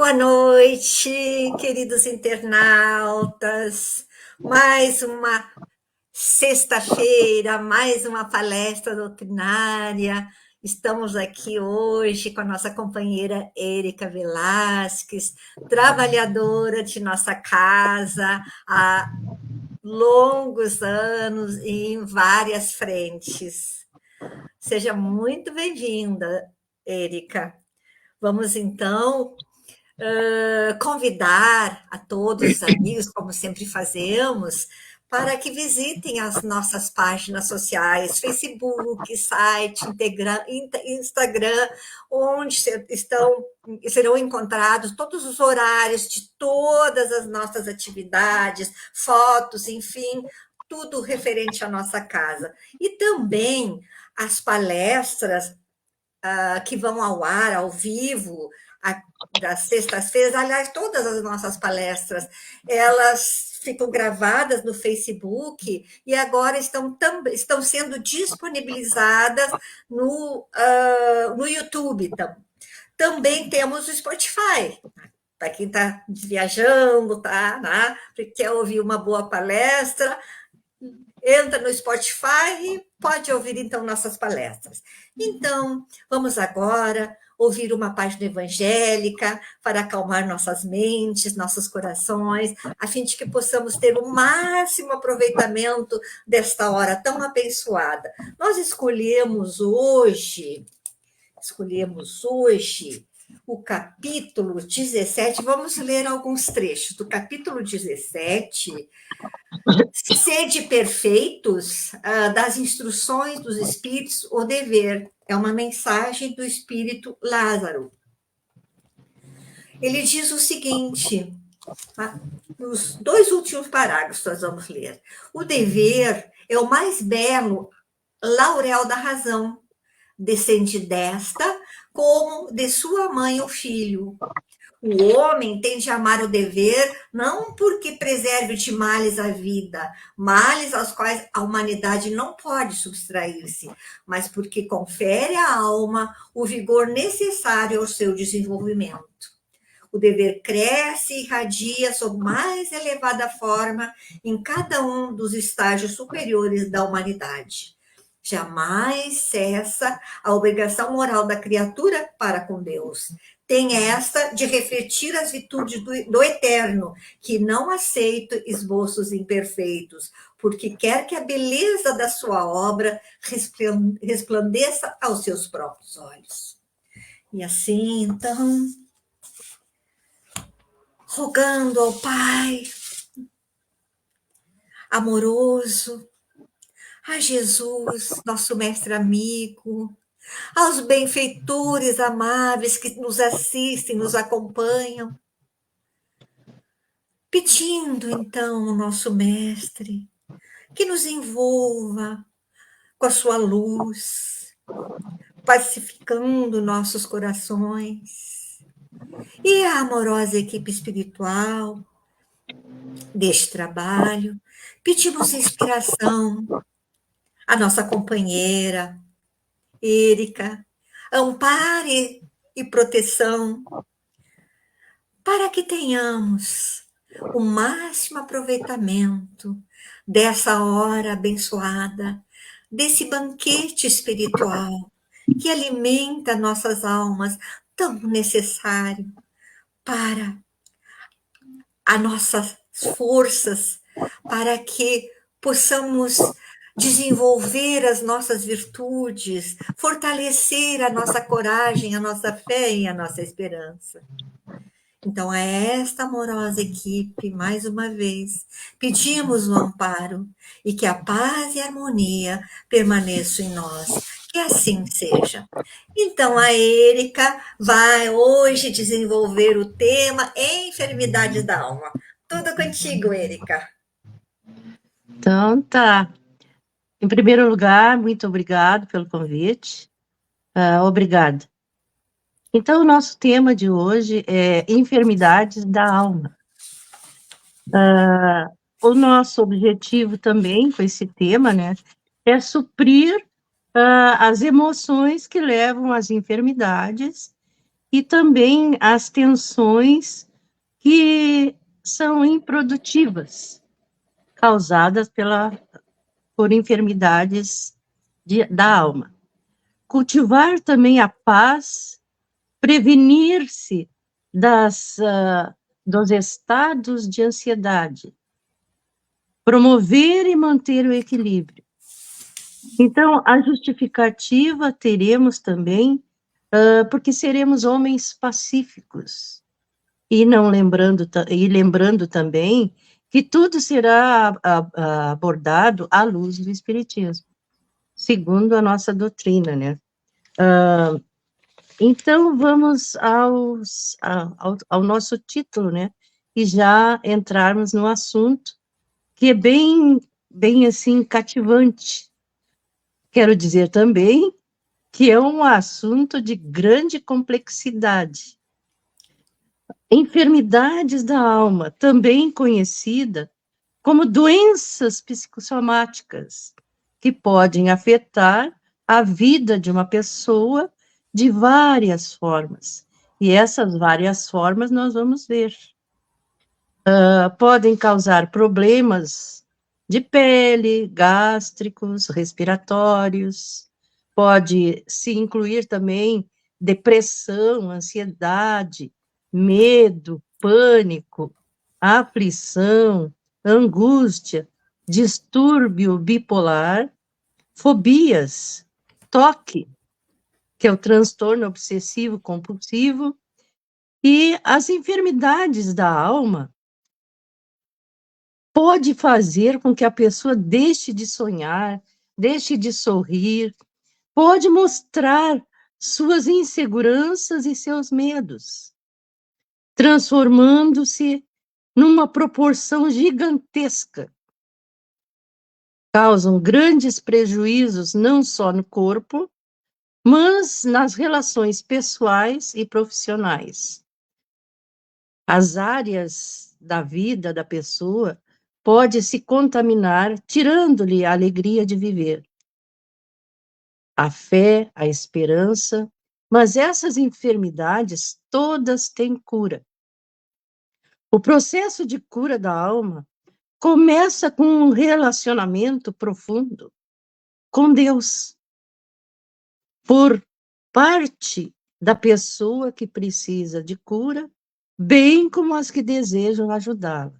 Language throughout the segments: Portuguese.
Boa noite, queridos internautas. Mais uma sexta-feira, mais uma palestra doutrinária. Estamos aqui hoje com a nossa companheira Érica Velasquez, trabalhadora de nossa casa há longos anos e em várias frentes. Seja muito bem-vinda, Érica. Vamos, então, convidar a todos os amigos, como sempre fazemos, para que visitem as nossas páginas sociais, Facebook, site, Instagram, onde serão encontrados todos os horários de todas as nossas atividades, fotos, enfim, tudo referente à nossa casa. E também as palestras que vão ao ar, ao vivo, das sextas-feiras. Aliás, todas as nossas palestras, elas ficam gravadas no Facebook e agora estão sendo disponibilizadas no YouTube. Também temos o Spotify, para quem está viajando, né? Quer ouvir uma boa palestra, entra no Spotify e pode ouvir, então, nossas palestras. Então, vamos agora ouvir uma página evangélica para acalmar nossas mentes, nossos corações, a fim de que possamos ter o máximo aproveitamento desta hora tão abençoada. Nós escolhemos hoje o capítulo 17, vamos ler alguns trechos do capítulo 17, Sede perfeitos, das instruções dos Espíritos, o dever. É uma mensagem do Espírito Lázaro. Ele diz o seguinte, nos 2 últimos parágrafos nós vamos ler. O dever é o mais belo laurel da razão. Descende desta, como de sua mãe o filho. O homem tem de amar o dever, não porque preserve de males a vida, males aos quais a humanidade não pode subtrair-se, mas porque confere à alma o vigor necessário ao seu desenvolvimento. O dever cresce e irradia sob mais elevada forma em cada um dos estágios superiores da humanidade. Jamais cessa a obrigação moral da criatura para com Deus. Tem esta de refletir as virtudes do Eterno, que não aceita esboços imperfeitos, porque quer que a beleza da sua obra resplandeça aos seus próprios olhos. E assim, então, rogando ao Pai amoroso, a Jesus, nosso mestre amigo, aos benfeitores amáveis que nos assistem, nos acompanham, pedindo, então, o nosso mestre que nos envolva com a sua luz, pacificando nossos corações, e a amorosa equipe espiritual deste trabalho, pedimos inspiração à nossa companheira Érica, ampare e proteção, para que tenhamos o máximo aproveitamento dessa hora abençoada, desse banquete espiritual que alimenta nossas almas, tão necessário para as nossas forças, para que possamos desenvolver as nossas virtudes, fortalecer a nossa coragem, a nossa fé e a nossa esperança. Então, a esta amorosa equipe, mais uma vez, pedimos o amparo e que a paz e a harmonia permaneçam em nós. Que assim seja. Então, a Érica vai hoje desenvolver o tema Enfermidades da Alma. Tudo contigo, Érica. Então, tá. Em primeiro lugar, muito obrigado pelo convite. Obrigada. Então, o nosso tema de hoje é enfermidades da alma. O nosso objetivo também com esse tema, né, é suprir as emoções que levam às enfermidades e também as tensões que são improdutivas, causadas por enfermidades da alma. Cultivar também a paz, prevenir-se dos estados de ansiedade, promover e manter o equilíbrio. Então, a justificativa teremos também, porque seremos homens pacíficos, e lembrando também que tudo será abordado à luz do Espiritismo, segundo a nossa doutrina, né? Então, vamos ao nosso título, né? E já entrarmos no assunto, que é bem assim, cativante. Quero dizer também que é um assunto de grande complexidade. Enfermidades da alma, também conhecida como doenças psicossomáticas, que podem afetar a vida de uma pessoa de várias formas. E essas várias formas nós vamos ver. Podem causar problemas de pele, gástricos, respiratórios, pode se incluir também depressão, ansiedade, medo, pânico, aflição, angústia, distúrbio bipolar, fobias, toque, que é o transtorno obsessivo compulsivo, e as enfermidades da alma pode fazer com que a pessoa deixe de sonhar, deixe de sorrir, pode mostrar suas inseguranças e seus medos, transformando-se numa proporção gigantesca. Causam grandes prejuízos não só no corpo, mas nas relações pessoais e profissionais. As áreas da vida da pessoa pode se contaminar, tirando-lhe a alegria de viver, a fé, a esperança, mas essas enfermidades todas têm cura. O processo de cura da alma começa com um relacionamento profundo com Deus, por parte da pessoa que precisa de cura, bem como as que desejam ajudá-la.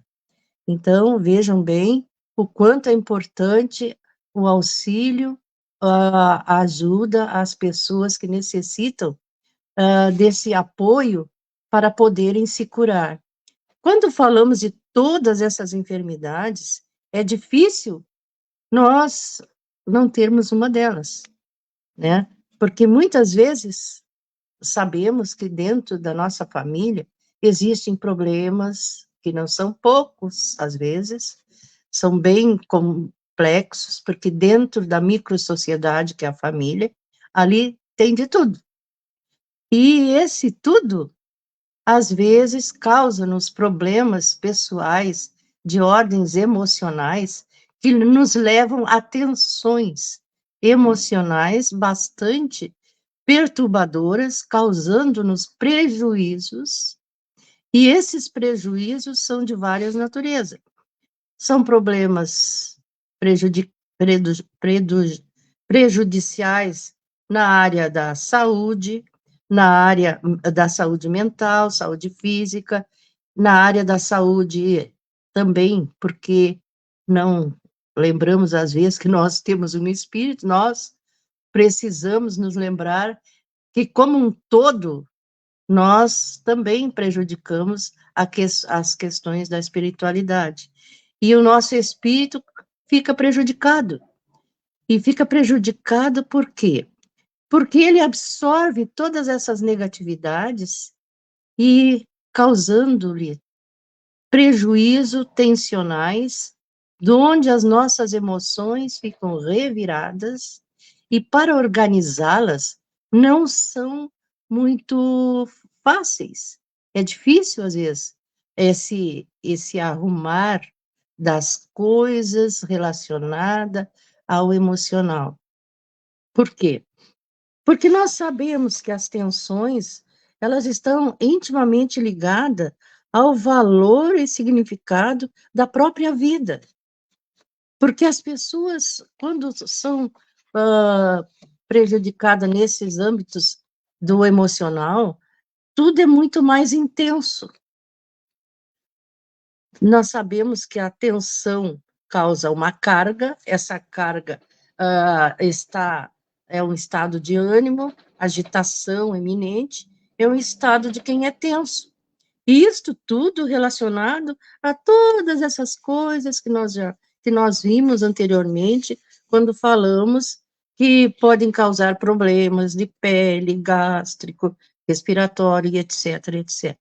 Então, vejam bem o quanto é importante o auxílio, a ajuda às pessoas que necessitam desse apoio para poderem se curar. Quando falamos de todas essas enfermidades, é difícil nós não termos uma delas, né? Porque muitas vezes sabemos que dentro da nossa família existem problemas que não são poucos, às vezes, são bem complexos, porque dentro da microsociedade, que é a família, ali tem de tudo. E esse tudo, às vezes, causa-nos problemas pessoais, de ordens emocionais, que nos levam a tensões emocionais bastante perturbadoras, causando-nos prejuízos, e esses prejuízos são de várias naturezas. São problemas prejudiciais na área da saúde, na área da saúde mental, saúde física, na área da saúde também, porque não lembramos às vezes que nós temos um espírito, nós precisamos nos lembrar que, como um todo, nós também prejudicamos as questões da espiritualidade. E o nosso espírito fica prejudicado. E fica prejudicado por quê? Porque ele absorve todas essas negatividades e causando-lhe prejuízo tensionais, onde as nossas emoções ficam reviradas, e para organizá-las não são muito fáceis. É difícil, às vezes, esse arrumar das coisas relacionada ao emocional. Por quê? Porque nós sabemos que as tensões, elas estão intimamente ligadas ao valor e significado da própria vida. Porque as pessoas, quando são prejudicadas nesses âmbitos do emocional, tudo é muito mais intenso. Nós sabemos que a tensão causa uma carga, essa carga é um estado de ânimo, agitação iminente, é um estado de quem é tenso. E isto tudo relacionado a todas essas coisas que nós vimos anteriormente, quando falamos que podem causar problemas de pele, gástrico, respiratório, etc, etc.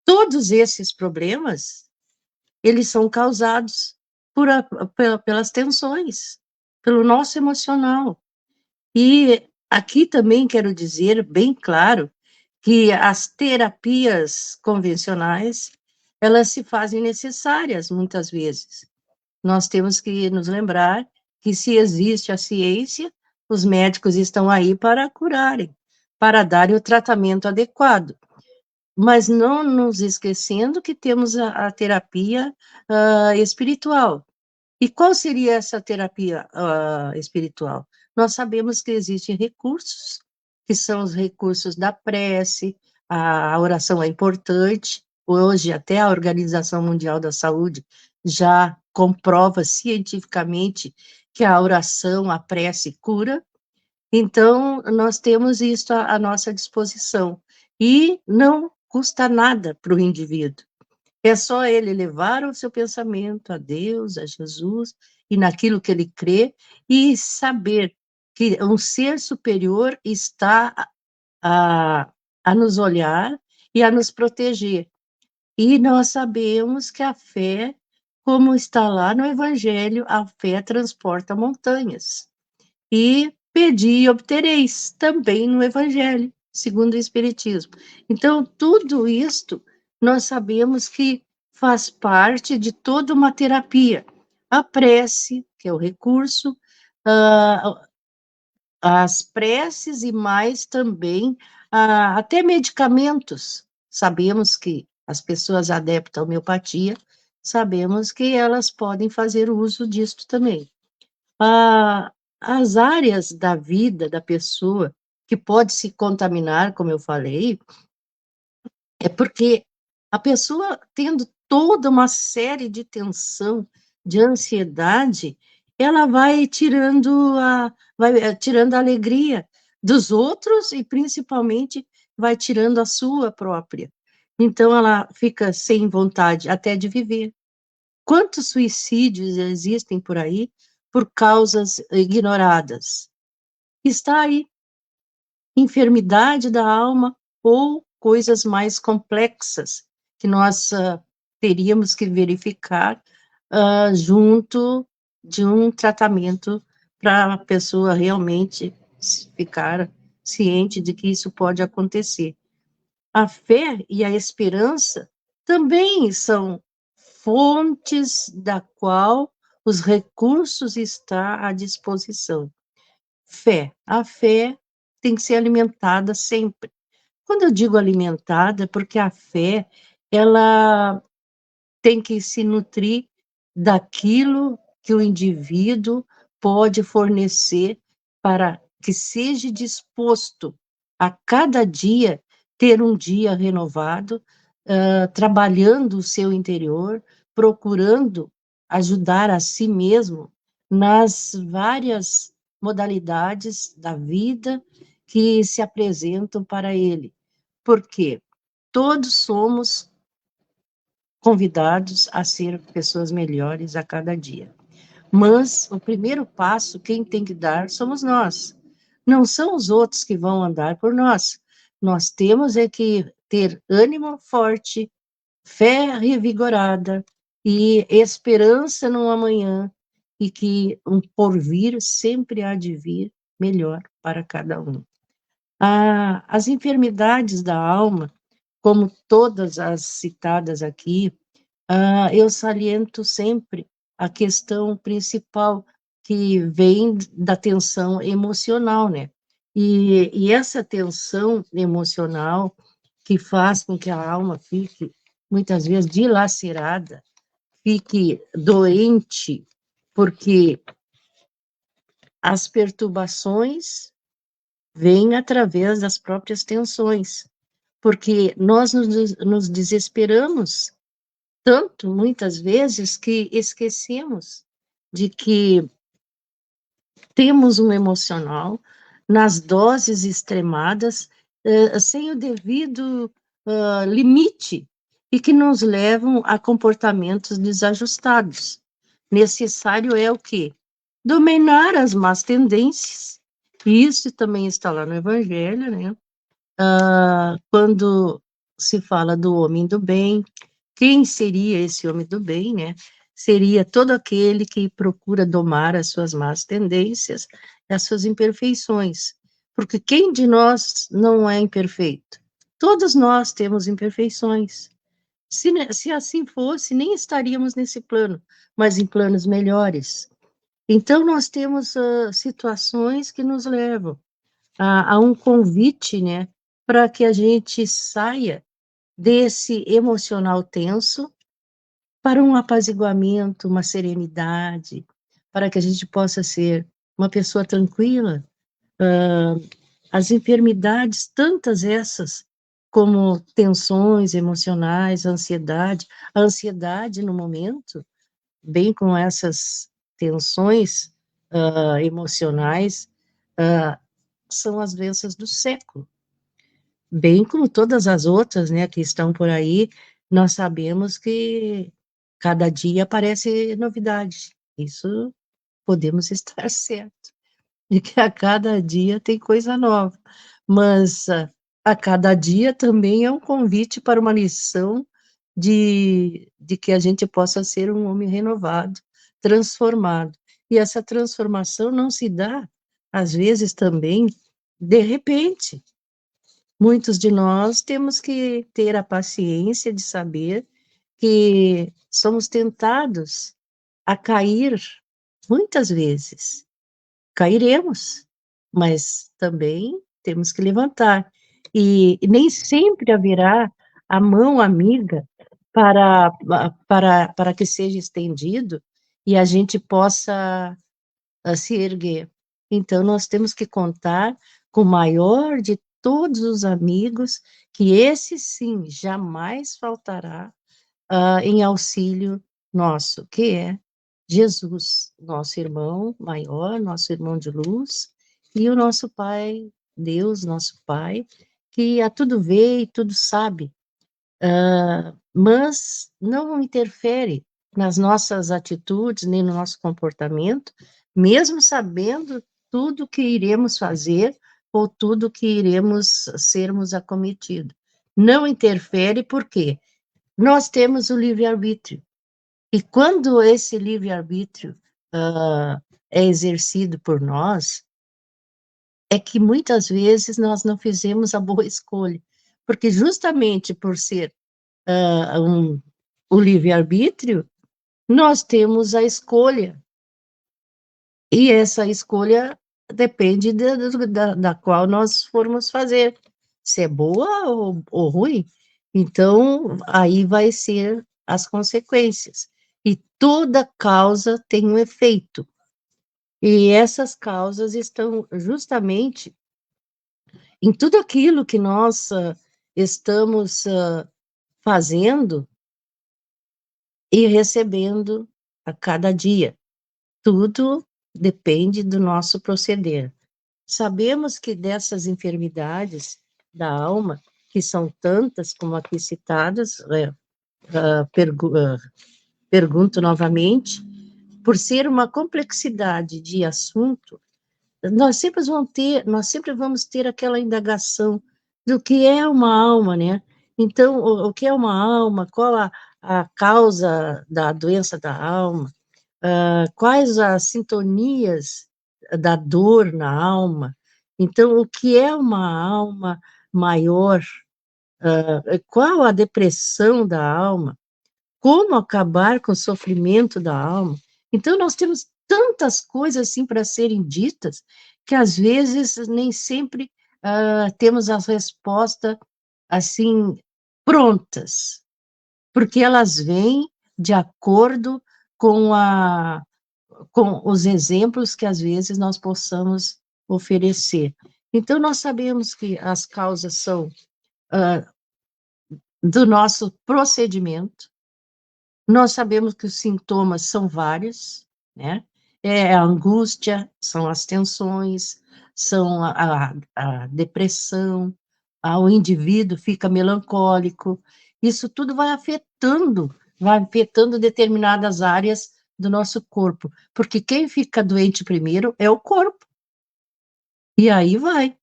Todos esses problemas, eles são causados pelas tensões, pelo nosso emocional. E aqui também quero dizer bem claro que as terapias convencionais, elas se fazem necessárias muitas vezes. Nós temos que nos lembrar que se existe a ciência, os médicos estão aí para curarem, para darem o tratamento adequado. Mas não nos esquecendo que temos a terapia espiritual. E qual seria essa terapia espiritual? Nós sabemos que existem recursos, que são os recursos da prece, a oração é importante. Hoje, até a Organização Mundial da Saúde já comprova cientificamente que a oração, a prece cura. Então, nós temos isso à nossa disposição. E não custa nada para o indivíduo. É só ele levar o seu pensamento a Deus, a Jesus, e naquilo que ele crê, e saber que um ser superior está a nos olhar e a nos proteger. E nós sabemos que a fé, como está lá no Evangelho, a fé transporta montanhas. E pedi e obtereis, também no Evangelho, segundo o Espiritismo. Então, tudo isto nós sabemos que faz parte de toda uma terapia. A prece, que é o recurso, as preces e mais também, até medicamentos. Sabemos que as pessoas adeptas à homeopatia, sabemos que elas podem fazer uso disto também. As áreas da vida da pessoa que pode se contaminar, como eu falei, é porque a pessoa tendo toda uma série de tensão, de ansiedade, ela vai tirando a alegria dos outros e principalmente vai tirando a sua própria. Então ela fica sem vontade até de viver. Quantos suicídios existem por aí por causas ignoradas? Está aí, enfermidade da alma ou coisas mais complexas que nós teríamos que verificar junto de um tratamento para a pessoa realmente ficar ciente de que isso pode acontecer. A fé e a esperança também são fontes da qual os recursos estão à disposição. Fé. A fé tem que ser alimentada sempre. Quando eu digo alimentada, é porque a fé, ela tem que se nutrir daquilo que o indivíduo pode fornecer para que seja disposto a cada dia ter um dia renovado, trabalhando o seu interior, procurando ajudar a si mesmo nas várias modalidades da vida que se apresentam para ele. Porque todos somos convidados a ser pessoas melhores a cada dia. Mas o primeiro passo, quem tem que dar somos nós. Não são os outros que vão andar por nós. Nós temos é que ter ânimo forte, fé revigorada e esperança no amanhã, e que um porvir sempre há de vir melhor para cada um. As enfermidades da alma, como todas as citadas aqui, eu saliento sempre a questão principal que vem da tensão emocional, né? E essa tensão emocional, que faz com que a alma fique, muitas vezes, dilacerada, fique doente, porque as perturbações vêm através das próprias tensões, porque nós nos desesperamos tanto, muitas vezes, que esquecemos de que temos um emocional nas doses extremadas, sem o devido limite, e que nos levam a comportamentos desajustados. Necessário é o quê? Dominar as más tendências, e isso também está lá no Evangelho, né? Quando se fala do homem do bem, quem seria esse homem do bem, né? Seria todo aquele que procura domar as suas más tendências, as suas imperfeições. Porque quem de nós não é imperfeito? Todos nós temos imperfeições. Se assim fosse, nem estaríamos nesse plano, mas em planos melhores. Então, nós temos situações que nos levam a um convite, né, para que a gente saia desse emocional tenso para um apaziguamento, uma serenidade, para que a gente possa ser uma pessoa tranquila. As enfermidades, tantas essas, como tensões emocionais, a ansiedade no momento, bem com essas tensões emocionais, são as doenças do século. Bem como todas as outras, né, que estão por aí, nós sabemos que cada dia aparece novidade. Isso podemos estar certo, de que a cada dia tem coisa nova. Mas a cada dia também é um convite para uma lição de que a gente possa ser um homem renovado, transformado. E essa transformação não se dá, às vezes, também de repente. Muitos de nós temos que ter a paciência de saber que somos tentados a cair muitas vezes. Cairemos, mas também temos que levantar. E nem sempre haverá a mão amiga para que seja estendido e a gente possa se erguer. Então, nós temos que contar com o maior de todos os amigos, que esse sim jamais faltará em auxílio nosso, que é Jesus, nosso irmão maior, nosso irmão de luz, e o nosso Pai, Deus, nosso Pai, que a tudo vê e tudo sabe, mas não interfere nas nossas atitudes, nem no nosso comportamento, mesmo sabendo tudo que iremos fazer ou tudo que iremos sermos acometidos. Não interfere porque nós temos o livre-arbítrio. E quando esse livre-arbítrio é exercido por nós, é que muitas vezes nós não fizemos a boa escolha. Porque justamente por ser o livre-arbítrio, nós temos a escolha. E essa escolha depende da qual nós formos fazer. Se é boa ou ruim. Então, aí vai ser as consequências. E toda causa tem um efeito. E essas causas estão justamente em tudo aquilo que nós estamos fazendo e recebendo a cada dia. Tudo depende do nosso proceder. Sabemos que dessas enfermidades da alma, que são tantas como aqui citadas, pergunto novamente, por ser uma complexidade de assunto, nós sempre vamos ter aquela indagação do que é uma alma, né? Então, o que é uma alma? Qual a causa da doença da alma? Quais as sintonias da dor na alma? Então, o que é uma alma maior? Qual a depressão da alma? Como acabar com o sofrimento da alma? Então, nós temos tantas coisas assim para serem ditas, que às vezes nem sempre temos a resposta assim, prontas, porque elas vêm de acordo com com os exemplos que às vezes nós possamos oferecer. Então, nós sabemos que as causas são do nosso procedimento, nós sabemos que os sintomas são vários, né? É a angústia, são as tensões, são a depressão, o indivíduo fica melancólico, isso tudo vai afetando determinadas áreas do nosso corpo, porque quem fica doente primeiro é o corpo, e aí vai.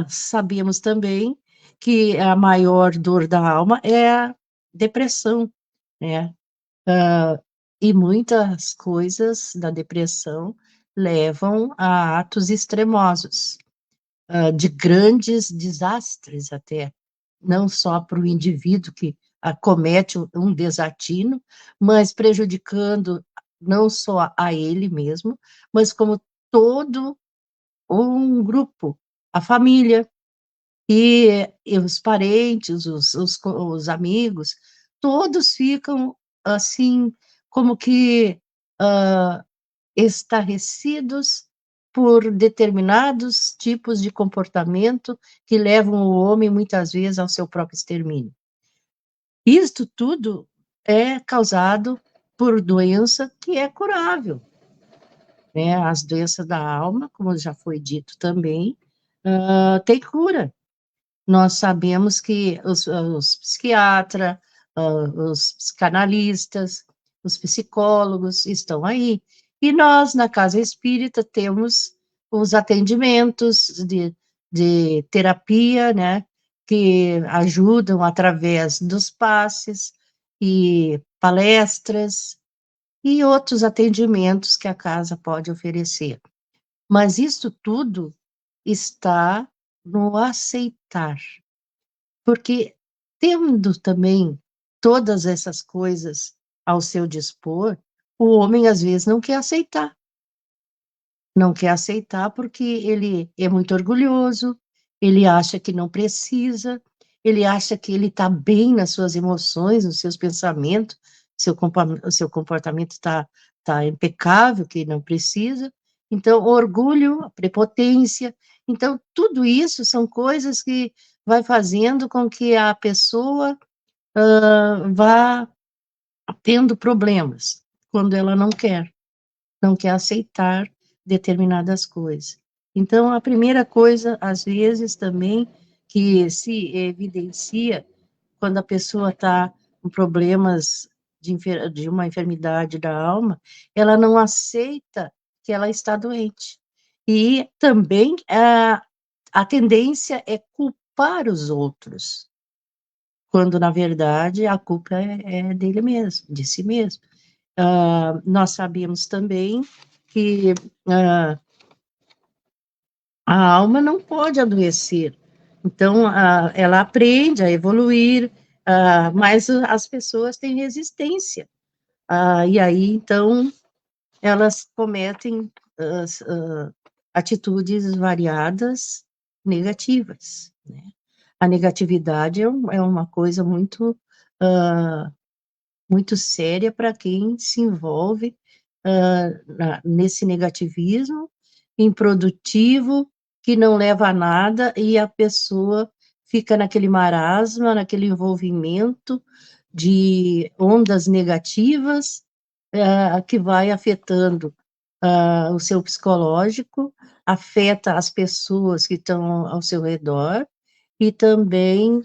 Sabemos também que a maior dor da alma é a depressão, né? E muitas coisas da depressão levam a atos extremosos, de grandes desastres até, não só para o indivíduo que acomete um desatino, mas prejudicando não só a ele mesmo, mas como todo um grupo, a família, e os parentes, os amigos, todos ficam, assim, como que, hã, estarrecidos por determinados tipos de comportamento que levam o homem, muitas vezes, ao seu próprio extermínio. Isto tudo é causado por doença que é curável, né, as doenças da alma, como já foi dito também, tem cura. Nós sabemos que os psiquiatras, os psicanalistas, os psicólogos estão aí. E nós, na Casa Espírita, temos os atendimentos de terapia, né, que ajudam através dos passes e palestras e outros atendimentos que a casa pode oferecer. Mas isso tudo está no aceitar. Porque tendo também todas essas coisas ao seu dispor, o homem às vezes não quer aceitar. Não quer aceitar porque ele é muito orgulhoso, ele acha que não precisa, ele acha que ele está bem nas suas emoções, nos seus pensamentos, o seu comportamento está impecável, que não precisa. Então, o orgulho, a prepotência, então tudo isso são coisas que vai fazendo com que a pessoa, vá tendo problemas, quando ela não quer aceitar determinadas coisas. Então, a primeira coisa, às vezes, também, que se evidencia quando a pessoa está com problemas de uma enfermidade da alma, ela não aceita que ela está doente. E também a tendência é culpar os outros, quando, na verdade, a culpa é dele mesmo, de si mesmo. Nós sabemos também que a alma não pode adoecer. Então, ela aprende a evoluir, mas as pessoas têm resistência. E aí, então, elas cometem atitudes variadas negativas, né? A negatividade é uma coisa muito, muito séria para quem se envolve nesse negativismo improdutivo, que não leva a nada, e a pessoa fica naquele marasma, naquele envolvimento de ondas negativas, que vai afetando o seu psicológico, afeta as pessoas que estão ao seu redor, e também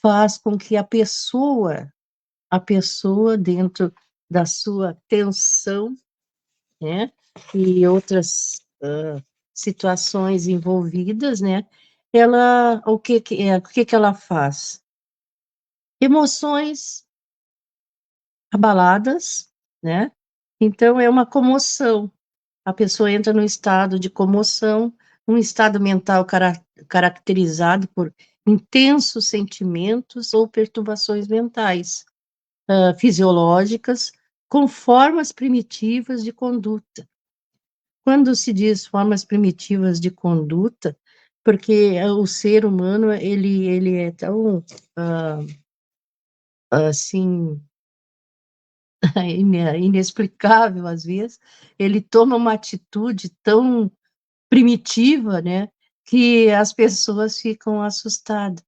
faz com que a pessoa dentro da sua tensão, né, e outras, situações envolvidas, né, ela o que que ela faz? Emoções abaladas, né, então é uma comoção, a pessoa entra num estado de comoção, um estado mental caracterizado por intensos sentimentos ou perturbações mentais, fisiológicas, com formas primitivas de conduta. Quando se diz formas primitivas de conduta, porque o ser humano, ele é tão, assim, inexplicável às vezes, ele toma uma atitude tão primitiva, né, que as pessoas ficam assustadas.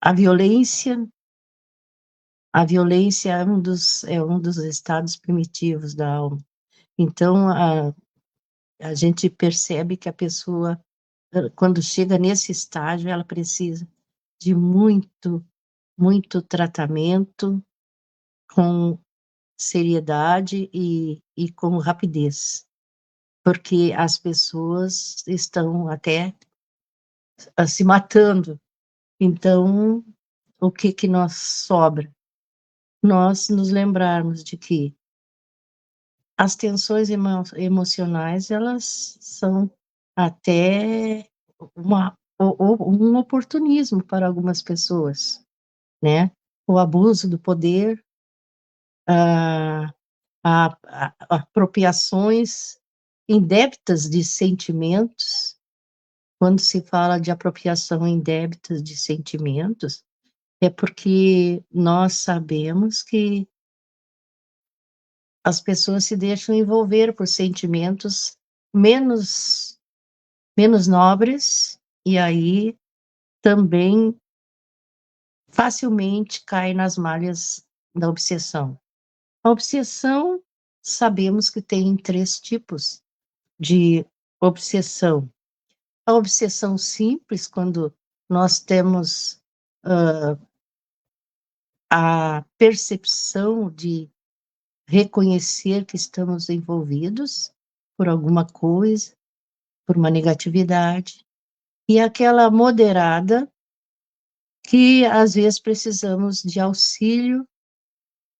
A violência a violência é um dos estados primitivos da alma. Então, a gente percebe que a pessoa, quando chega nesse estágio, ela precisa de muito tratamento, com seriedade e com rapidez, porque as pessoas estão até, se matando. Então, o que que nós sobra? Nós nos lembrarmos de que as tensões emocionais, elas são até um oportunismo para algumas pessoas, né. O abuso do poder, a apropriações indébitas de sentimentos. Quando se fala de apropriação indébita de sentimentos, é porque nós sabemos que as pessoas se deixam envolver por sentimentos menos menos nobres, e aí também facilmente cai nas malhas da obsessão. A obsessão, sabemos que tem 3 tipos de obsessão. A obsessão simples, quando nós temos, a percepção de reconhecer que estamos envolvidos por alguma coisa, por uma negatividade, e aquela moderada, que às vezes precisamos de auxílio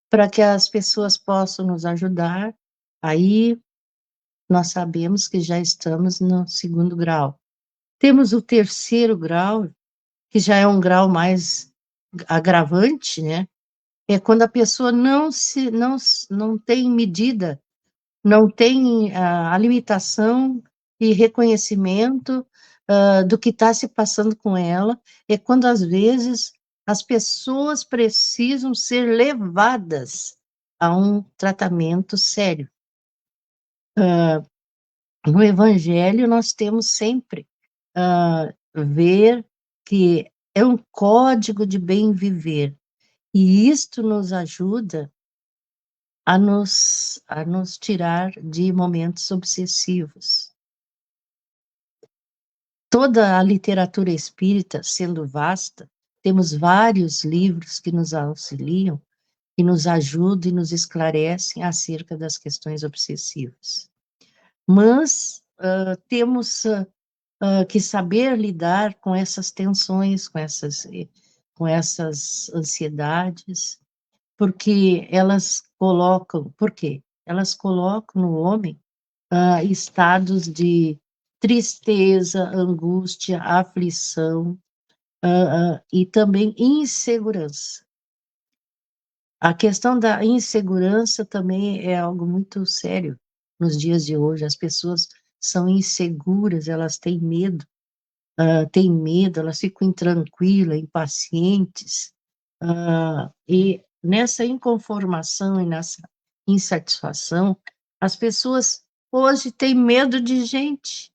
para que as pessoas possam nos ajudar, aí nós sabemos que já estamos no segundo grau. Temos o terceiro grau, que já é um grau mais agravante, né, é quando a pessoa não tem medida, não tem a limitação e reconhecimento, do que está se passando com ela, é quando às vezes as pessoas precisam ser levadas a um tratamento sério. No evangelho nós temos sempre, ver que é um código de bem viver, e isto nos ajuda a nos tirar de momentos obsessivos. Toda a literatura espírita, sendo vasta, temos vários livros que nos auxiliam, que nos ajudam e nos esclarecem acerca das questões obsessivas. Mas, temos, que saber lidar com essas tensões, com essas ansiedades, porque elas colocam por quê? Elas colocam no homem, estados de tristeza, angústia, aflição, e também insegurança. A questão da insegurança também é algo muito sério nos dias de hoje. As pessoas são inseguras, elas têm medo, elas ficam intranquilas, impacientes, e nessa inconformação e nessa insatisfação, as pessoas hoje têm medo de gente.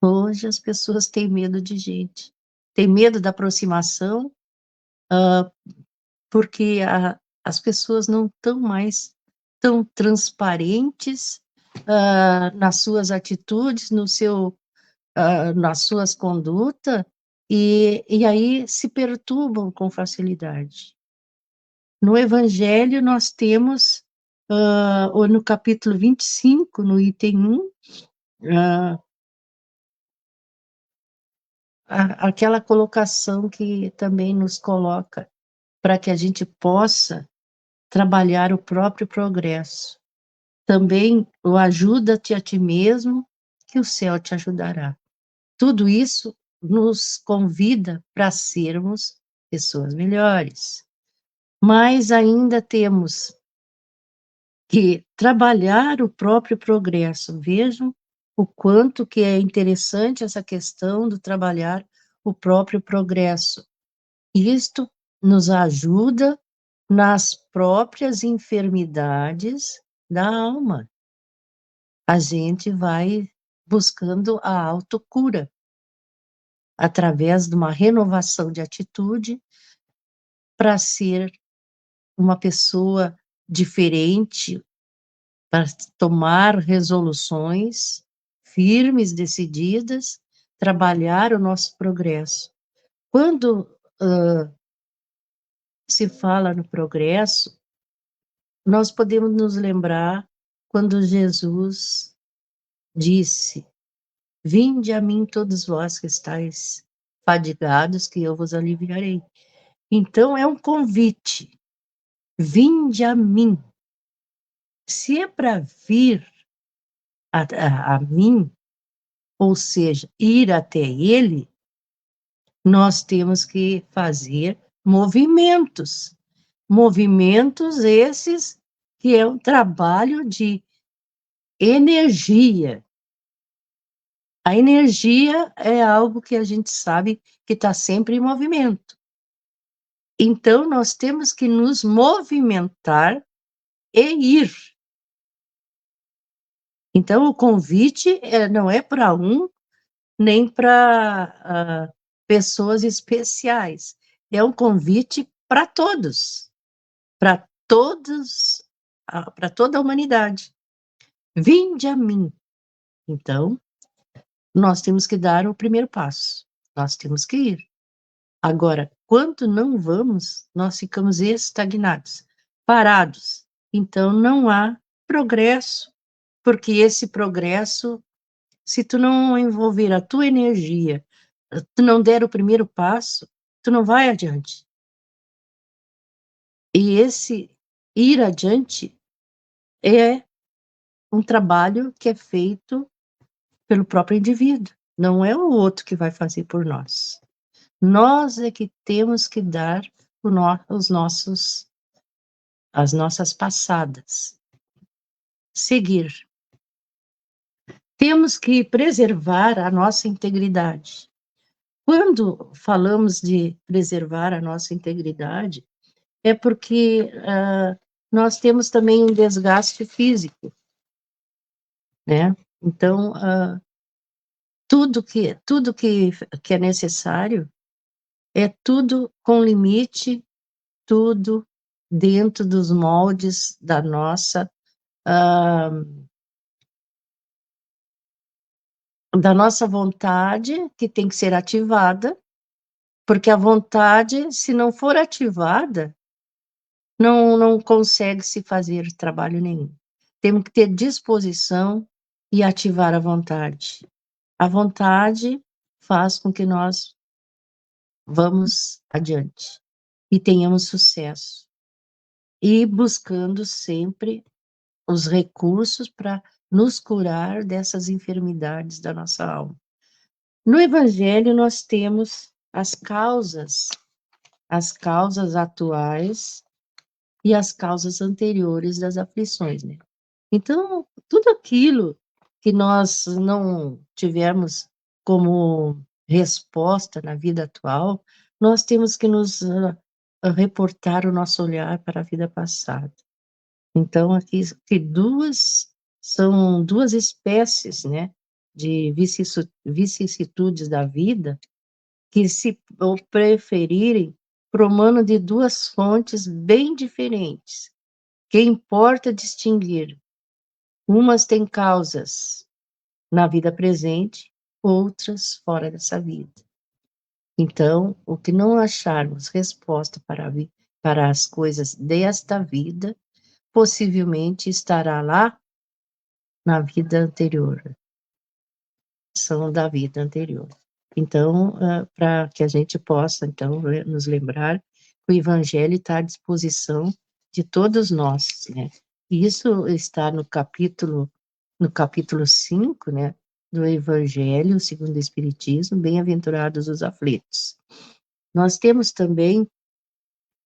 Hoje as pessoas têm medo de gente. Têm medo da aproximação, porque as pessoas não estão mais tão transparentes, nas suas atitudes, nas suas condutas, e aí se perturbam com facilidade. No evangelho nós temos, ou no capítulo 25, no item 1, aquela colocação que também nos coloca para que a gente possa trabalhar o próprio progresso. Também o ajuda-te a ti mesmo, que o céu te ajudará. Tudo isso nos convida para sermos pessoas melhores. Mas ainda temos que trabalhar o próprio progresso. Vejam o quanto que é interessante essa questão do trabalhar o próprio progresso. Isto nos ajuda nas próprias enfermidades da alma. A gente vai buscando a autocura através de uma renovação de atitude para ser uma pessoa diferente, para tomar resoluções firmes, decididas, trabalhar o nosso progresso. Quando se fala no progresso, nós podemos nos lembrar quando Jesus disse: Vinde a mim todos vós que estáis fadigados, que eu vos aliviarei. Então é um convite: vinde a mim. Se é para vir a mim, ou seja, ir até ele, nós temos que fazer movimentos. Movimentos esses que é um trabalho de energia. A energia é algo que a gente sabe que está sempre em movimento. Então, nós temos que nos movimentar e ir. Então, o convite não é para um, nem para pessoas especiais. É um convite para todos, para todos, para toda a humanidade. Vinde a mim. Então, nós temos que dar o primeiro passo. Nós temos que ir. Agora, quando não vamos, nós ficamos estagnados, parados. Então, não há progresso, porque esse progresso, se tu não envolver a tua energia, tu não der o primeiro passo, tu não vai adiante. E esse ir adiante é um trabalho que é feito pelo próprio indivíduo, não é o outro que vai fazer por nós. Nós é que temos que dar as nossas passadas. Seguir. Temos que preservar a nossa integridade. Quando falamos de preservar a nossa integridade, é porque nós temos também um desgaste físico, né? Então, tudo que é necessário é tudo com limite, tudo dentro dos moldes da nossa vontade, que tem que ser ativada, porque a vontade, se não for ativada, não consegue se fazer trabalho nenhum. Temos que ter disposição e ativar a vontade. A vontade faz com que nós vamos adiante e tenhamos sucesso. E buscando sempre os recursos para nos curar dessas enfermidades da nossa alma. No Evangelho, nós temos as causas atuais e as causas anteriores das aflições, né? Então, tudo aquilo que nós não tivemos como resposta na vida atual, nós temos que nos reportar o nosso olhar para a vida passada. Então, aqui são duas espécies, né, de vicissitudes da vida, que se preferirem promano de duas fontes bem diferentes, que importa distinguir. Umas têm causas na vida presente, outras fora dessa vida. Então, o que não acharmos resposta para as coisas desta vida, possivelmente estará lá na vida anterior, são da vida anterior. Então, para que a gente possa, então, nos lembrar que o Evangelho está à disposição de todos nós, né? E isso está no capítulo 5, né, do Evangelho segundo o Espiritismo, bem-aventurados os aflitos. Nós temos também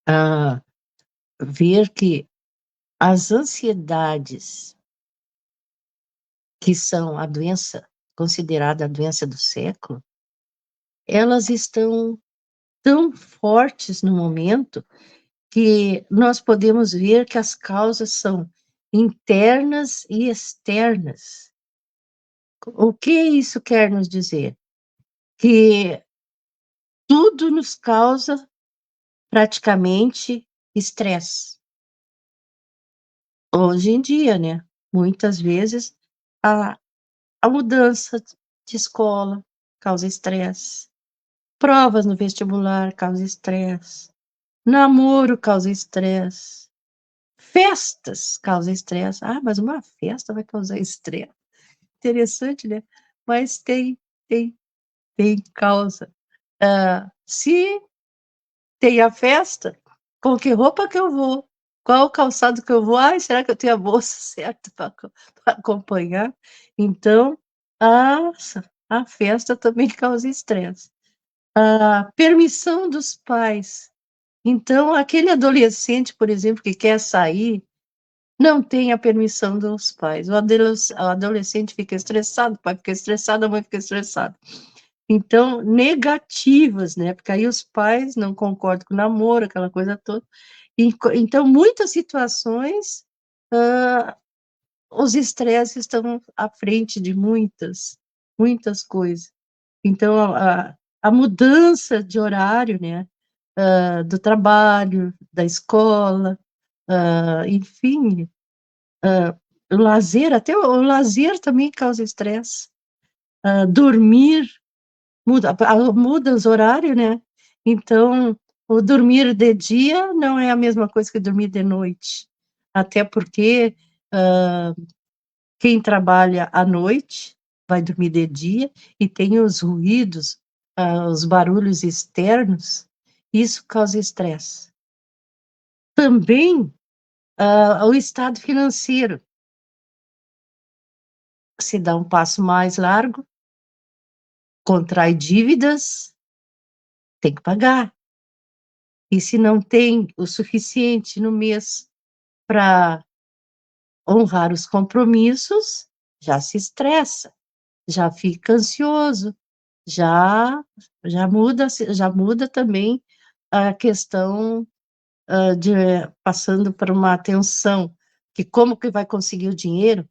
a ver que as ansiedades que são a doença, considerada a doença do século, elas estão tão fortes no momento que nós podemos ver que as causas são internas e externas. O que isso quer nos dizer? Que tudo nos causa praticamente estresse. Hoje em dia, né? Muitas vezes a, a mudança de escola causa estresse, provas no vestibular causa estresse, namoro causa estresse, festas causa estresse. Ah, mas uma festa vai causar estresse. Interessante, né? Mas tem, tem causa. Se tem a festa, com que roupa que eu vou? Qual o calçado que eu vou? Ai, será que eu tenho a bolsa certa para acompanhar? Então, a, a festa também causa estresse. A permissão dos pais. Então, aquele adolescente, por exemplo, que quer sair, não tem a permissão dos pais. O adolescente fica estressado, o pai fica estressado, a mãe fica estressada. Então, negativas, né? Porque aí os pais não concordam com o namoro, aquela coisa toda. Então, muitas situações, os estresses estão à frente de muitas coisas. Então, a mudança de horário, né? Do trabalho, da escola, enfim, o lazer, até o lazer também causa estresse. Dormir, muda os horários, né? Então, o dormir de dia não é a mesma coisa que dormir de noite. Até porque quem trabalha à noite vai dormir de dia e tem os ruídos, os barulhos externos, isso causa estresse. Também o estado financeiro. Se dá um passo mais largo, contrai dívidas, tem que pagar. E se não tem o suficiente no mês para honrar os compromissos, já se estressa, já fica ansioso, já já muda também a questão de passando por uma tensão, que como que vai conseguir o dinheiro,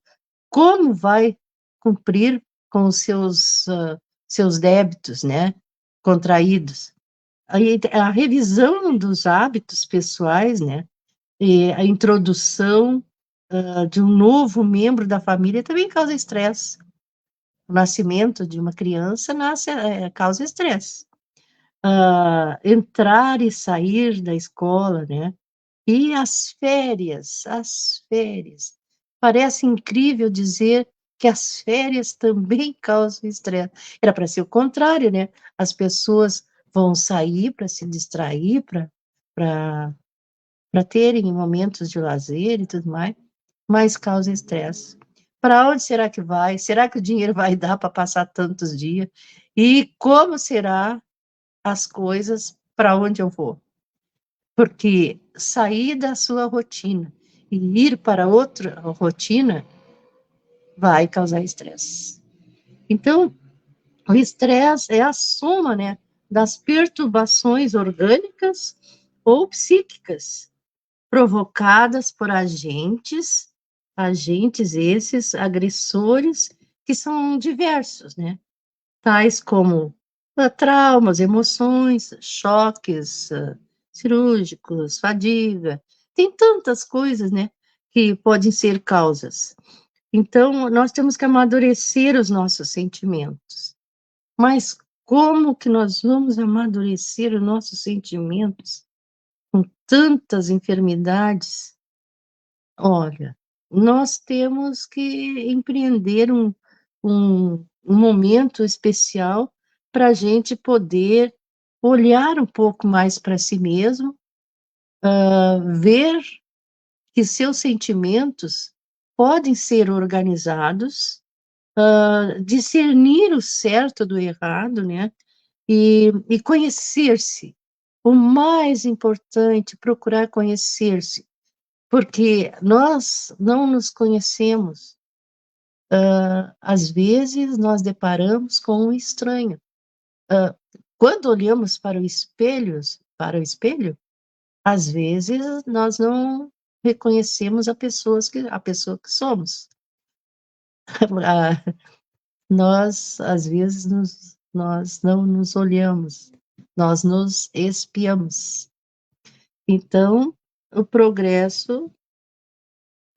como vai cumprir com os seus débitos, né, contraídos. Aí, a revisão dos hábitos pessoais, né, e a introdução de um novo membro da família também causa estresse. O nascimento de uma criança causa estresse. Entrar e sair da escola, né? E as férias. Parece incrível dizer que as férias também causam estresse. Era para ser o contrário, né? As pessoas vão sair para se distrair, para terem momentos de lazer e tudo mais, mas causa estresse. Para onde será que vai? Será que o dinheiro vai dar para passar tantos dias? E como será as coisas para onde eu vou? Porque sair da sua rotina e ir para outra rotina vai causar estresse. Então, o estresse é a soma, né, das perturbações orgânicas ou psíquicas provocadas por agentes esses agressores que são diversos, né? Tais como traumas, emoções, choques cirúrgicos, fadiga, tem tantas coisas, né, que podem ser causas. Então, nós temos que amadurecer os nossos sentimentos. Mas como que nós vamos amadurecer os nossos sentimentos com tantas enfermidades? Olha, nós temos que empreender um momento especial para a gente poder olhar um pouco mais para si mesmo, ver que seus sentimentos podem ser organizados, discernir o certo do errado, né? E conhecer-se. O mais importante, procurar conhecer-se, porque nós não nos conhecemos. às vezes nós deparamos com um estranho. Quando olhamos para o espelho, às vezes nós não reconhecemos a pessoa que somos. Nós, às vezes, nós não nos olhamos, nós nos espiamos. Então, o progresso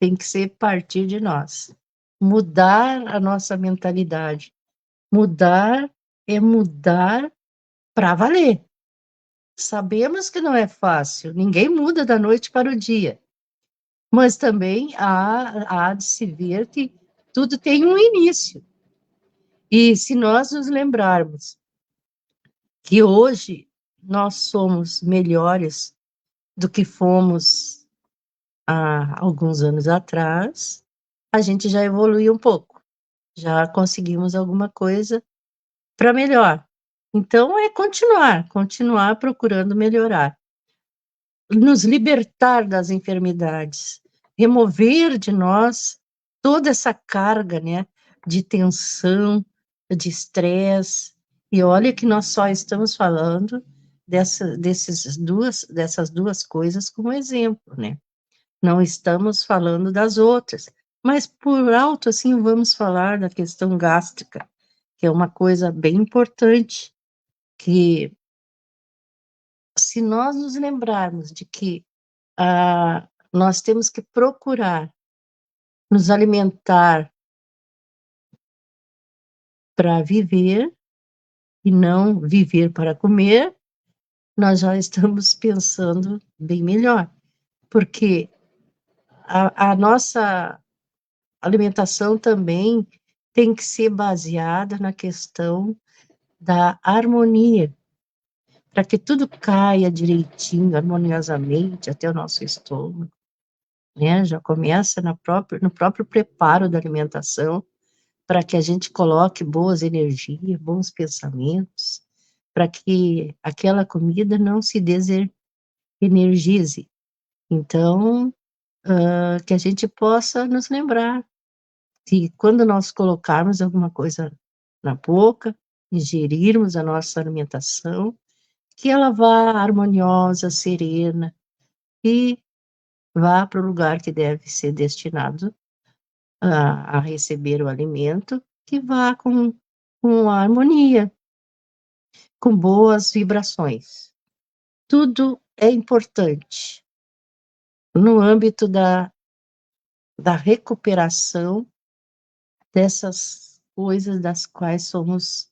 tem que ser partir de nós. Mudar a nossa mentalidade. Mudar é mudar para valer. Sabemos que não é fácil, ninguém muda da noite para o dia, mas também há de se ver que tudo tem um início. E se nós nos lembrarmos que hoje nós somos melhores do que fomos há alguns anos atrás, a gente já evoluiu um pouco, já conseguimos alguma coisa para melhor. Então, é continuar procurando melhorar, nos libertar das enfermidades, remover de nós toda essa carga, né, de tensão, de estresse. E olha que nós só estamos falando dessas duas coisas como exemplo, né? Não estamos falando das outras, mas por alto, assim, vamos falar da questão gástrica, que é uma coisa bem importante, que se nós nos lembrarmos de que nós temos que procurar nos alimentar para viver e não viver para comer, nós já estamos pensando bem melhor, porque a nossa alimentação também tem que ser baseada na questão da harmonia, para que tudo caia direitinho, harmoniosamente até o nosso estômago, né? Já começa no próprio preparo da alimentação, para que a gente coloque boas energias, bons pensamentos, para que aquela comida não se desenergize. Então, que a gente possa nos lembrar que quando nós colocarmos alguma coisa na boca, ingerirmos a nossa alimentação, que ela vá harmoniosa, serena, e vá para o lugar que deve ser destinado a receber o alimento, que vá com harmonia, com boas vibrações. Tudo é importante no âmbito da recuperação dessas coisas das quais somos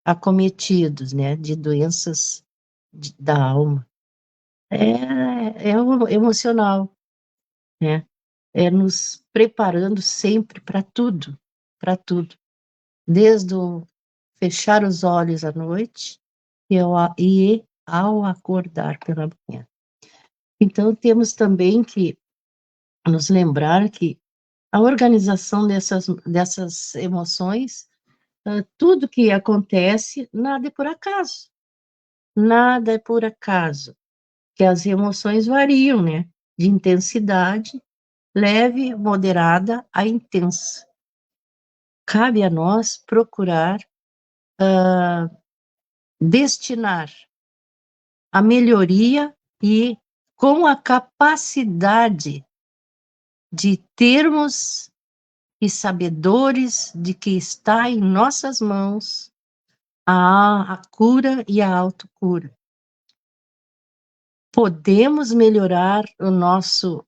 acometidos, né, de doenças da alma. É o emocional, né? É nos preparando sempre para tudo, desde o fechar os olhos à noite e ao acordar pela manhã. Então, temos também que nos lembrar que a organização dessas emoções, tudo que acontece, nada é por acaso, que as emoções variam, né, de intensidade, leve, moderada a intensa. Cabe a nós procurar destinar a melhoria e com a capacidade de termos e sabedores de que está em nossas mãos a cura e a autocura. Podemos melhorar o nosso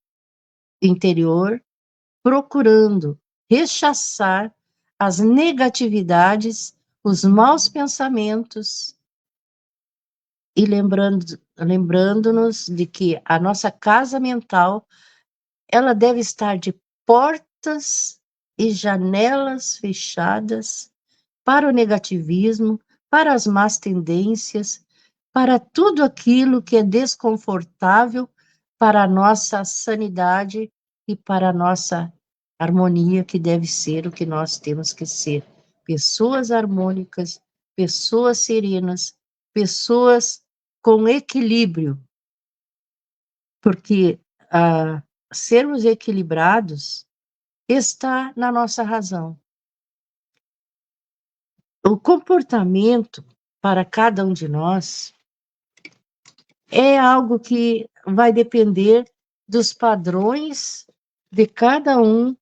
interior procurando rechaçar as negatividades, os maus pensamentos e lembrando-nos de que a nossa casa mental, ela deve estar de portas e janelas fechadas para o negativismo, para as más tendências, para tudo aquilo que é desconfortável para a nossa sanidade e para a nossa harmonia, que deve ser o que nós temos que ser. Pessoas harmônicas, pessoas serenas, pessoas com equilíbrio, porque sermos equilibrados está na nossa razão. O comportamento para cada um de nós é algo que vai depender dos padrões de cada um,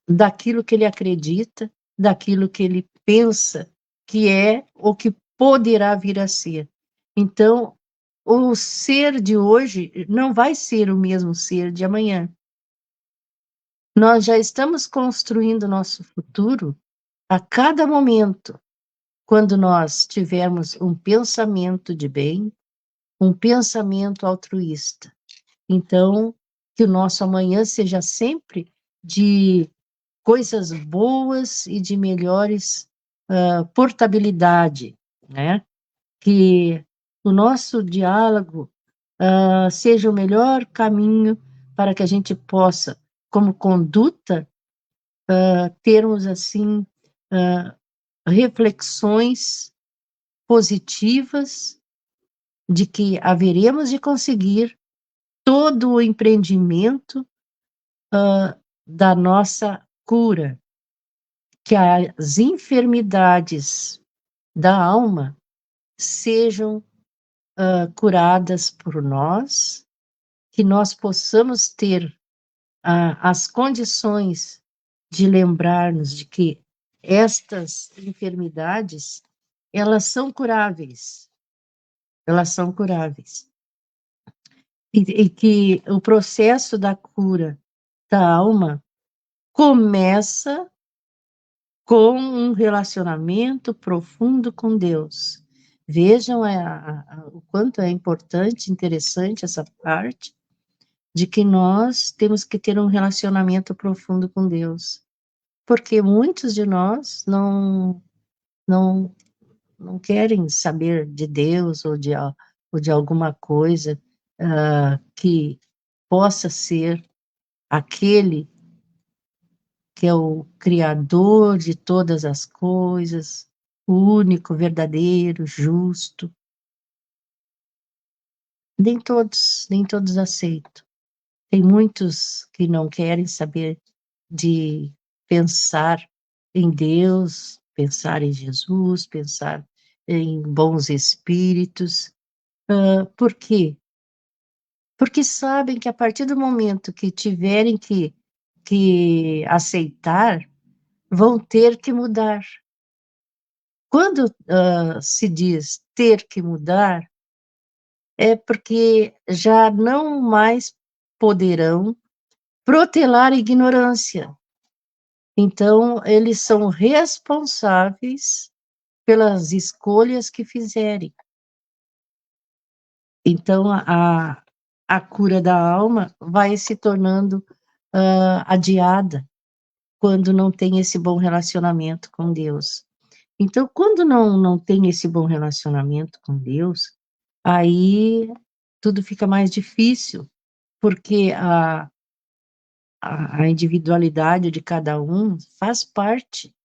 daquilo que ele acredita, daquilo que ele pensa que é ou que poderá vir a ser. Então, o ser de hoje não vai ser o mesmo ser de amanhã. Nós já estamos construindo nosso futuro a cada momento, quando nós tivermos um pensamento de bem, um pensamento altruísta. Então, que o nosso amanhã seja sempre de coisas boas e de melhores portabilidade, né? Que o nosso diálogo seja o melhor caminho para que a gente possa, como conduta, termos assim reflexões positivas de que haveremos de conseguir todo o empreendimento da nossa cura, que as enfermidades da alma sejam curadas por nós, que nós possamos ter as condições de lembrar-nos de que estas enfermidades, elas são curáveis, elas são curáveis. E que o processo da cura da alma começa com um relacionamento profundo com Deus. Vejam o quanto é importante, interessante essa parte, de que nós temos que ter um relacionamento profundo com Deus. Porque muitos de nós não, não querem saber de Deus ou de alguma coisa que possa ser aquele que é o Criador de todas as coisas, o único, verdadeiro, justo. Nem todos aceitam. Tem muitos que não querem saber de pensar em Deus, pensar em Jesus, pensar em bons espíritos. Por quê? Porque sabem que a partir do momento que tiverem que aceitar, vão ter que mudar. Quando se diz ter que mudar, é porque já não mais poderão protelar a ignorância. Então, eles são responsáveis pelas escolhas que fizerem. Então, a cura da alma vai se tornando adiada quando não tem esse bom relacionamento com Deus. Então, quando não tem esse bom relacionamento com Deus, aí tudo fica mais difícil, porque a individualidade de cada um faz parte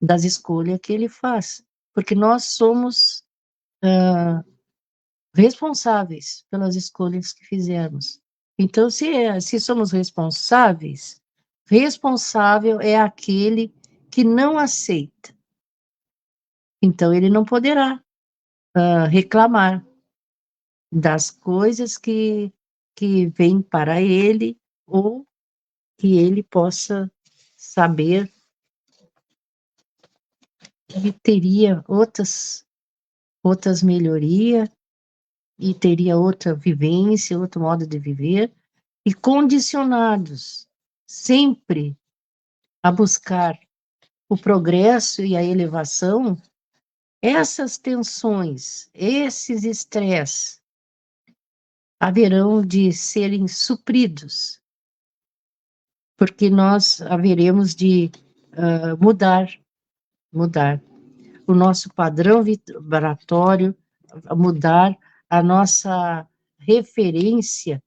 das escolhas que ele faz, porque nós somos responsáveis pelas escolhas que fizermos. Então, se somos responsáveis, responsável é aquele que não aceita. Então, ele não poderá reclamar das coisas que vêm para ele, ou que ele possa saber que teria outras melhorias, e teria outra vivência, outro modo de viver, e condicionados sempre a buscar o progresso e a elevação, essas tensões, esses estresses, haverão de serem supridos, porque nós haveremos de mudar o nosso padrão vibratório, mudar a nossa referência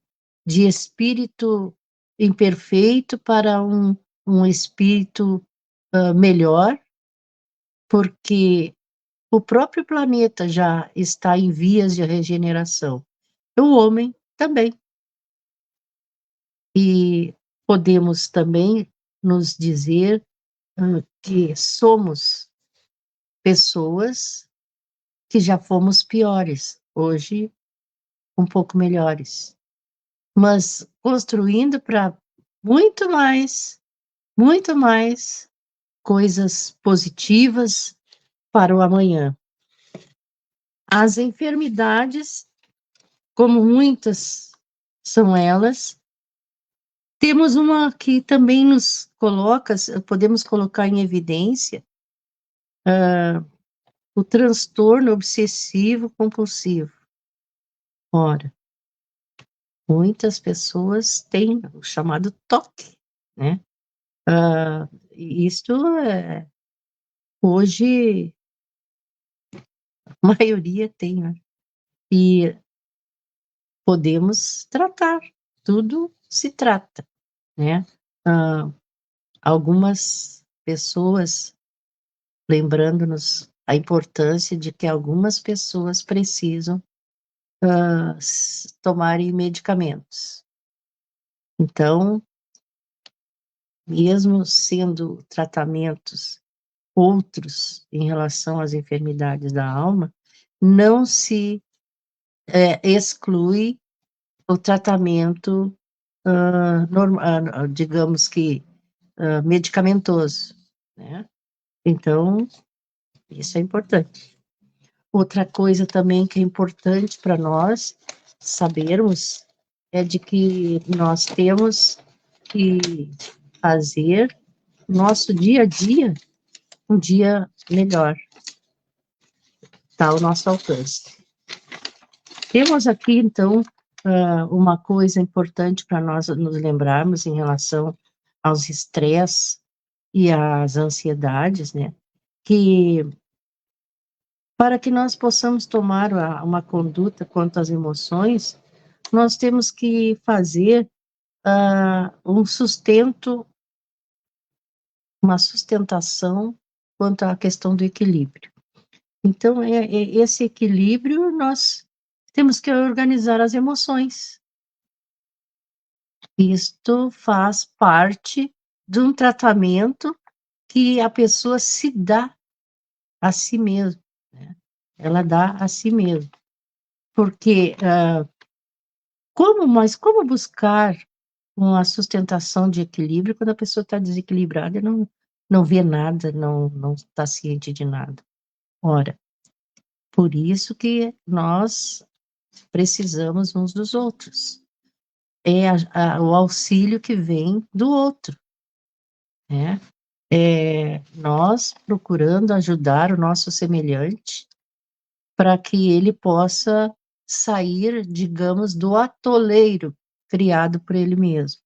de espírito imperfeito para um espírito melhor, porque o próprio planeta já está em vias de regeneração. O homem também. E podemos também nos dizer que somos pessoas que já fomos piores, hoje um pouco melhores, mas construindo para muito mais coisas positivas para o amanhã. As enfermidades, como muitas são elas, temos uma que também nos coloca, podemos colocar em evidência, o transtorno obsessivo compulsivo. Ora, muitas pessoas têm o chamado TOC, né? Isto hoje, a maioria tem, né? E podemos tratar, tudo se trata, né? Algumas pessoas, lembrando-nos a importância de que algumas pessoas precisam tomarem medicamentos. Então, mesmo sendo tratamentos outros em relação às enfermidades da alma, não se exclui o tratamento, digamos que, medicamentoso, né? Então, isso é importante. Outra coisa também que é importante para nós sabermos é de que nós temos que fazer nosso dia a dia um dia melhor, está ao nosso alcance. Temos aqui, então, uma coisa importante para nós nos lembrarmos em relação aos estresses e às ansiedades, né? Que para que nós possamos tomar uma conduta quanto às emoções, nós temos que fazer um sustento, uma sustentação quanto à questão do equilíbrio. Então, esse equilíbrio, nós temos que organizar as emoções. Isto faz parte de um tratamento que a pessoa se dá a si mesma, né? Ela dá a si mesma. Porque, como buscar uma sustentação de equilíbrio quando a pessoa está desequilibrada e não vê nada, não está ciente de nada? Ora, por isso que nós precisamos uns dos outros. É o auxílio que vem do outro, né? Nós procurando ajudar o nosso semelhante para que ele possa sair, digamos, do atoleiro criado por ele mesmo.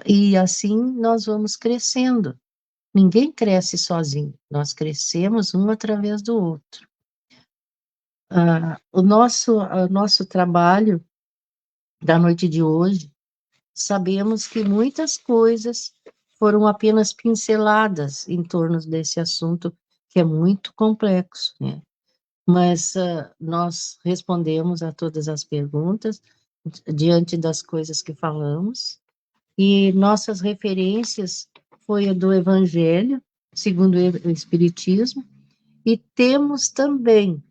E assim nós vamos crescendo. Ninguém cresce sozinho, nós crescemos um através do outro. O nosso trabalho da noite de hoje, sabemos que muitas coisas foram apenas pinceladas em torno desse assunto, que é muito complexo, né? Mas nós respondemos a todas as perguntas diante das coisas que falamos, e nossas referências foi a do Evangelho, segundo o Espiritismo, e temos também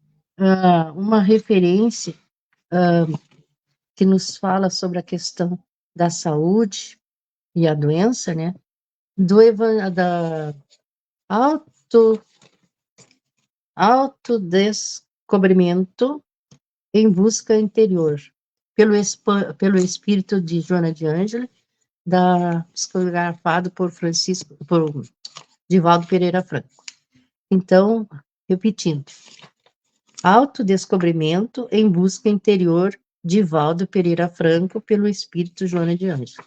uma referência que nos fala sobre a questão da saúde e a doença, né? Da autodescobrimento em busca interior, pelo espírito de Joana de Ângela, psicografado por Divaldo Pereira Franco. Então, repetindo, autodescobrimento em busca interior, Divaldo Pereira Franco, pelo espírito Joana de Ângela.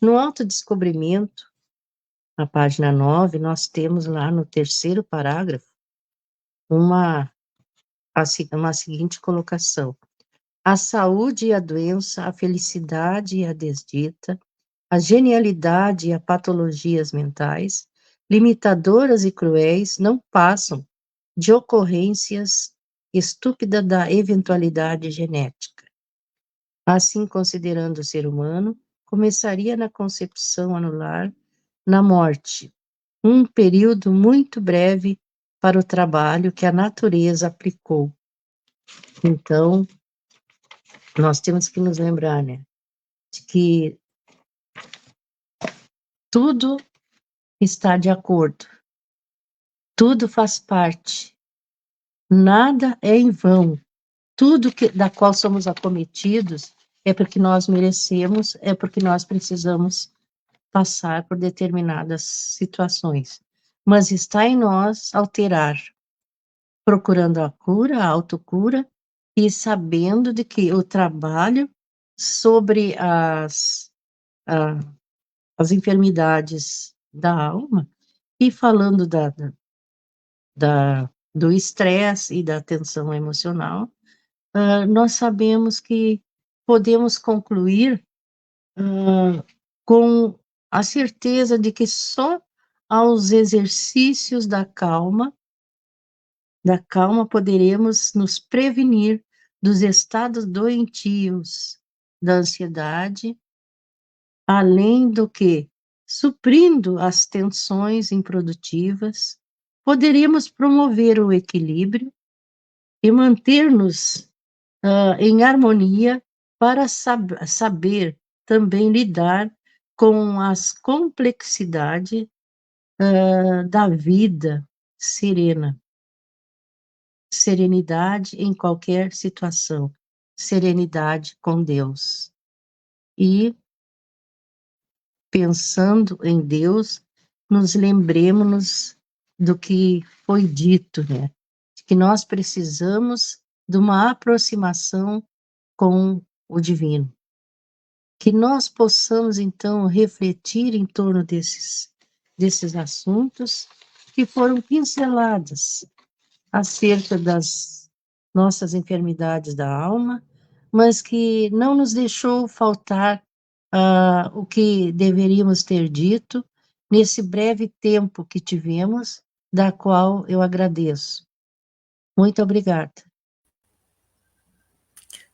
No autodescobrimento, na página 9, nós temos lá no terceiro parágrafo uma seguinte colocação: a saúde e a doença, a felicidade e a desdita, a genialidade e a patologias mentais, limitadoras e cruéis, não passam de ocorrências estúpidas da eventualidade genética. Assim, considerando o ser humano, começaria na concepção anular na morte, um período muito breve para o trabalho que a natureza aplicou. Então, nós temos que nos lembrar, né, de que tudo está de acordo, tudo faz parte, nada é em vão, tudo da qual somos acometidos é porque nós merecemos, é porque nós precisamos passar por determinadas situações. Mas está em nós alterar, procurando a cura, a autocura, e sabendo de que o trabalho sobre as enfermidades da alma, e falando do estresse e da tensão emocional, nós sabemos que podemos concluir com a certeza de que só aos exercícios da calma poderemos nos prevenir dos estados doentios da ansiedade, além do que, suprindo as tensões improdutivas, poderíamos promover o equilíbrio e manter-nos em harmonia para saber também lidar com as complexidades da vida serena. Serenidade em qualquer situação, serenidade com Deus. E, pensando em Deus, nos lembremos do que foi dito, né? De que nós precisamos de uma aproximação com o divino. Que nós possamos, então, refletir em torno desses assuntos que foram pinceladas acerca das nossas enfermidades da alma, mas que não nos deixou faltar o que deveríamos ter dito nesse breve tempo que tivemos, da qual eu agradeço. Muito obrigada.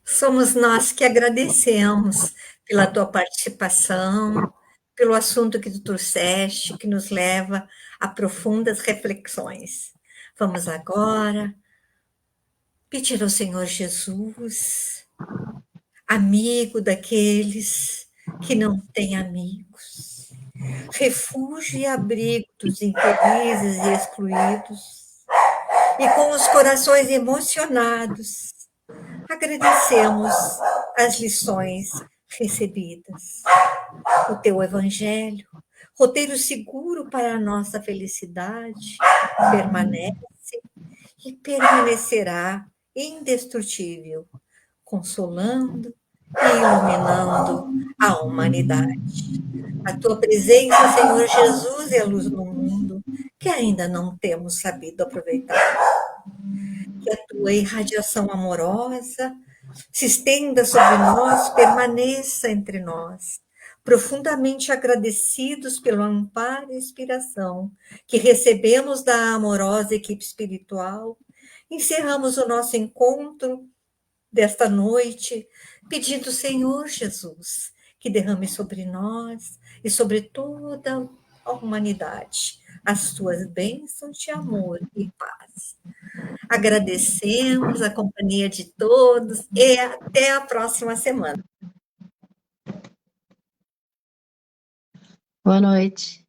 Somos nós que agradecemos pela tua participação, pelo assunto que tu trouxeste, que nos leva a profundas reflexões. Vamos agora pedir ao Senhor Jesus, amigo daqueles que não têm amigos, refúgio e abrigo dos infelizes e excluídos, e com os corações emocionados, agradecemos as lições recebidas. O teu evangelho, roteiro seguro para a nossa felicidade, permanece e permanecerá indestrutível, consolando e iluminando a humanidade. A tua presença, Senhor Jesus, é a luz no mundo que ainda não temos sabido aproveitar. Que a tua irradiação amorosa se estenda sobre nós, permaneça entre nós, profundamente agradecidos pelo amparo e inspiração que recebemos da amorosa equipe espiritual. Encerramos o nosso encontro desta noite, pedindo, Senhor Jesus, que derrame sobre nós e sobre toda a humanidade as tuas bênçãos de amor e paz. Agradecemos a companhia de todos e até a próxima semana. Boa noite.